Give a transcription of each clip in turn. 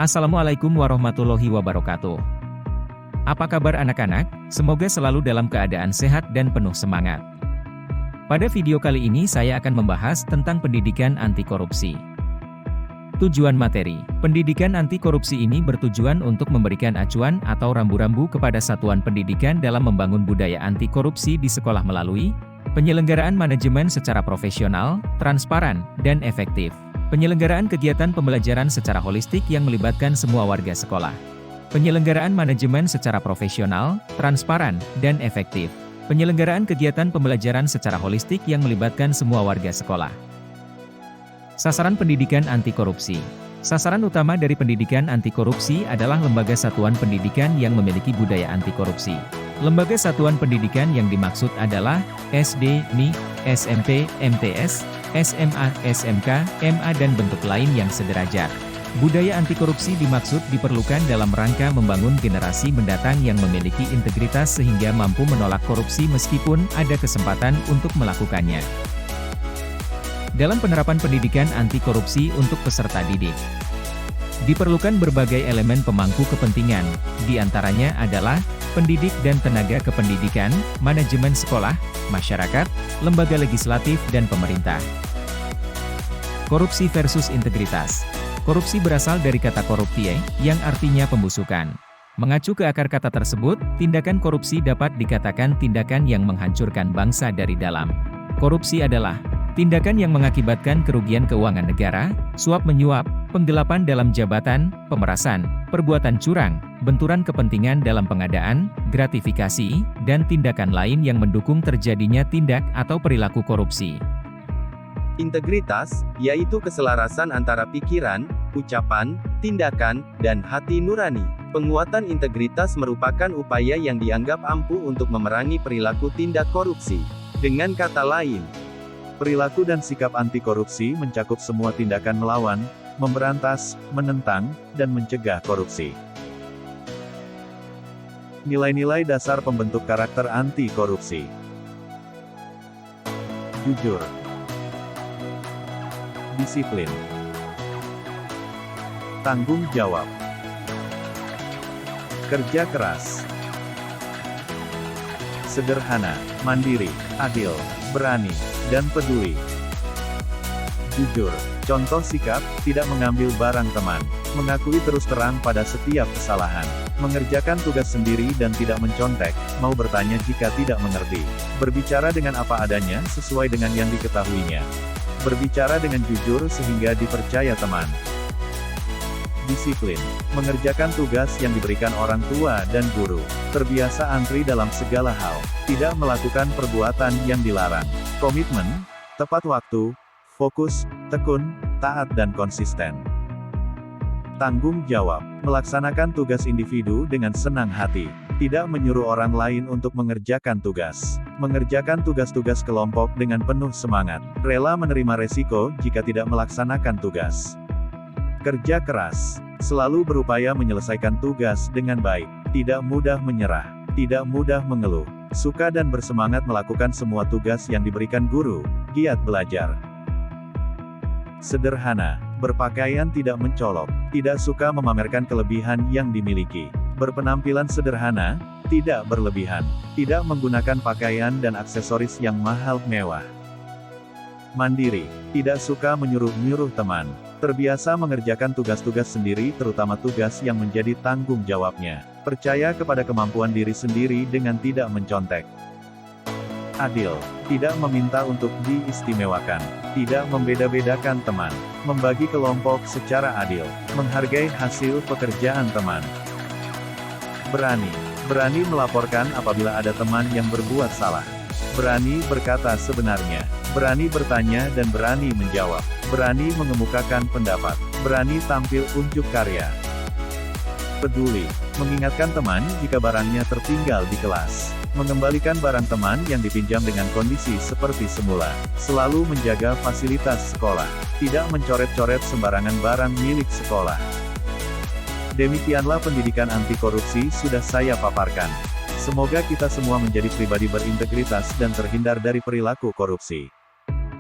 Assalamualaikum warahmatullahi wabarakatuh. Apa kabar anak-anak? Semoga selalu dalam keadaan sehat dan penuh semangat. Pada video kali ini saya akan membahas tentang pendidikan anti korupsi. Tujuan materi, pendidikan anti korupsi ini bertujuan untuk memberikan acuan atau rambu-rambu kepada satuan pendidikan dalam membangun budaya anti korupsi di sekolah melalui penyelenggaraan manajemen secara profesional, transparan, dan efektif. Penyelenggaraan kegiatan pembelajaran secara holistik yang melibatkan semua warga sekolah. Penyelenggaraan manajemen secara profesional, transparan, dan efektif. Penyelenggaraan kegiatan pembelajaran secara holistik yang melibatkan semua warga sekolah. Sasaran pendidikan anti korupsi. Sasaran utama dari pendidikan anti korupsi adalah lembaga satuan pendidikan yang memiliki budaya anti korupsi. Lembaga satuan pendidikan yang dimaksud adalah SD, MI, SMP, MTS, SMA, SMK, MA dan bentuk lain yang sederajat. Budaya anti korupsi dimaksud diperlukan dalam rangka membangun generasi mendatang yang memiliki integritas sehingga mampu menolak korupsi meskipun ada kesempatan untuk melakukannya. Dalam penerapan pendidikan anti korupsi untuk peserta didik, diperlukan berbagai elemen pemangku kepentingan, di antaranya adalah pendidik dan tenaga kependidikan, manajemen sekolah, masyarakat, lembaga legislatif dan pemerintah. Korupsi versus integritas. Korupsi berasal dari kata corruptio, yang artinya pembusukan. Mengacu ke akar kata tersebut, tindakan korupsi dapat dikatakan tindakan yang menghancurkan bangsa dari dalam. Korupsi adalah tindakan yang mengakibatkan kerugian keuangan negara, suap-menyuap, penggelapan dalam jabatan, pemerasan, perbuatan curang, benturan kepentingan dalam pengadaan, gratifikasi, dan tindakan lain yang mendukung terjadinya tindak atau perilaku korupsi. Integritas, yaitu keselarasan antara pikiran, ucapan, tindakan, dan hati nurani. Penguatan integritas merupakan upaya yang dianggap ampuh untuk memerangi perilaku tindak korupsi. Dengan kata lain, perilaku dan sikap anti korupsi mencakup semua tindakan melawan, memberantas, menentang, dan mencegah korupsi. Nilai-nilai dasar pembentuk karakter anti korupsi. Jujur. Disiplin. Tanggung jawab. Kerja keras. Sederhana, mandiri, adil, berani, dan peduli. Jujur. Contoh sikap, tidak mengambil barang teman. Mengakui terus terang pada setiap kesalahan. Mengerjakan tugas sendiri dan tidak mencontek, mau bertanya jika tidak mengerti. Berbicara dengan apa adanya sesuai dengan yang diketahuinya. Berbicara dengan jujur sehingga dipercaya teman. Disiplin. Mengerjakan tugas yang diberikan orang tua dan guru. Terbiasa antri dalam segala hal. Tidak melakukan perbuatan yang dilarang. Komitmen. Tepat waktu. Fokus, tekun, taat dan konsisten. Tanggung jawab. Melaksanakan tugas individu dengan senang hati. Tidak menyuruh orang lain untuk mengerjakan tugas. Mengerjakan tugas-tugas kelompok dengan penuh semangat. Rela menerima resiko jika tidak melaksanakan tugas. Kerja keras. Selalu berupaya menyelesaikan tugas dengan baik. Tidak mudah menyerah. Tidak mudah mengeluh. Suka dan bersemangat melakukan semua tugas yang diberikan guru. Giat belajar. Sederhana. Berpakaian tidak mencolok. Tidak suka memamerkan kelebihan yang dimiliki. Berpenampilan sederhana, tidak berlebihan. Tidak menggunakan pakaian dan aksesoris yang mahal mewah. Mandiri. Tidak suka menyuruh-nyuruh teman. Terbiasa mengerjakan tugas-tugas sendiri terutama tugas yang menjadi tanggung jawabnya. Percaya kepada kemampuan diri sendiri dengan tidak mencontek. Adil. Tidak meminta untuk diistimewakan. Tidak membeda-bedakan teman. Membagi kelompok secara adil. Menghargai hasil pekerjaan teman. Berani. Berani melaporkan apabila ada teman yang berbuat salah. Berani berkata sebenarnya. Berani bertanya dan berani menjawab. Berani mengemukakan pendapat. Berani tampil unjuk karya. Peduli. Mengingatkan teman jika barangnya tertinggal di kelas. Mengembalikan barang teman yang dipinjam dengan kondisi seperti semula. Selalu menjaga fasilitas sekolah. Tidak mencoret-coret sembarangan barang milik sekolah. Demikianlah pendidikan anti korupsi sudah saya paparkan. Semoga kita semua menjadi pribadi berintegritas dan terhindar dari perilaku korupsi.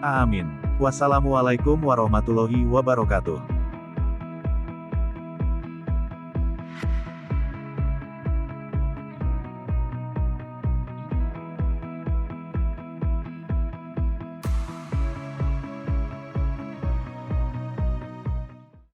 Amin. Wassalamualaikum warahmatullahi wabarakatuh.